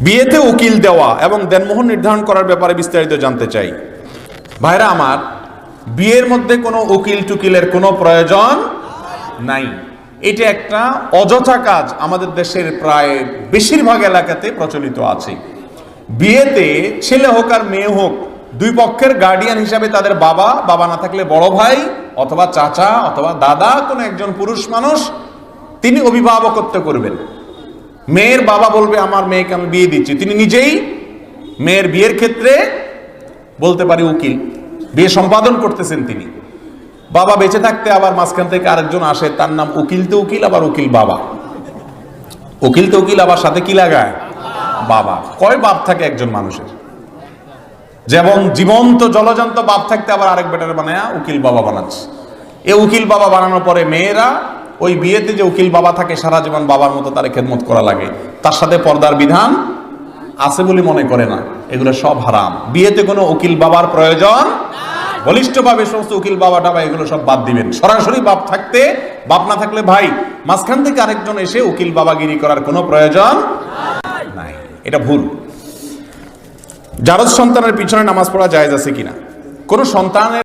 বিয়েতে উকিল দেওয়া এবং দেনমোহর নির্ধারণ করার ব্যাপারে বিস্তারিত জানতে চাই। ভাইরা আমার, বিয়ের মধ্যে কোনো উকিল টুকিলের কোনো প্রয়োজন নাই। এটা একটা অযথা কাজ আমাদের দেশের প্রায় বেশিরভাগ এলাকাতে প্রচলিত আছে। বিয়েতে ছেলে হোক আর মেয়ে হোক, দুই পক্ষের গার্ডিয়ান হিসাবে তাদের বাবা, বাবা না থাকলে বড় ভাই অথবা চাচা অথবা দাদা, কোনো একজন পুরুষ মানুষ তিনি অভিভাবকত্ব করবেন। মেয়ের বাবা বলবে আমার মেয়েকে আমি বিয়ে দিচ্ছি, তিনি নিজেই মেয়ের বিয়ের ক্ষেত্রে বলতে পারি উকিল, বিয়ে সম্পাদন করতেছেন তিনি। বাবা বেঁচে থাকতে আবার মাঝখান থেকে আরেকজন আসে, তার নাম উকিল তো উকিল, আবার উকিল বাবা। উকিল তো উকিল আবার সাথে কি লাগায়? বাবা। কয় বাপ থাকে একজন মানুষের? যেমন জীবন্ত জলজন্ত বাপ থাকতে আবার আরেক বেটার বানায় উকিল বাবা বানাচ্ছে। এ উকিল বাবা বানানোর পরে মেয়েরা ওই বিয়েতে যে উকিল বাবা থাকে সারা জীবন বাবার মতো তার খেদমত করা লাগে, তার সাথে পর্দার বিধান আছে বলে মনে করে না। এগুলো সব হারাম। বিয়েতে কোনো উকিল বাবার প্রয়োজন বলিষ্ঠভাবে সমস্ত উকিল বাবা টাবা এগুলো সব বাদ দিবেন। সরাসরি বাপ থাকতে, বাপ না থাকলে ভাই, মাঝখান থেকে আরেকজন এসে উকিল বাবাগিরি করার কোনো প্রয়োজন নাই। এটা ভুল। জারজ সন্তানের পিছনে নামাজ পড়া জায়েজ আছে কিনা? কোন সন্তানের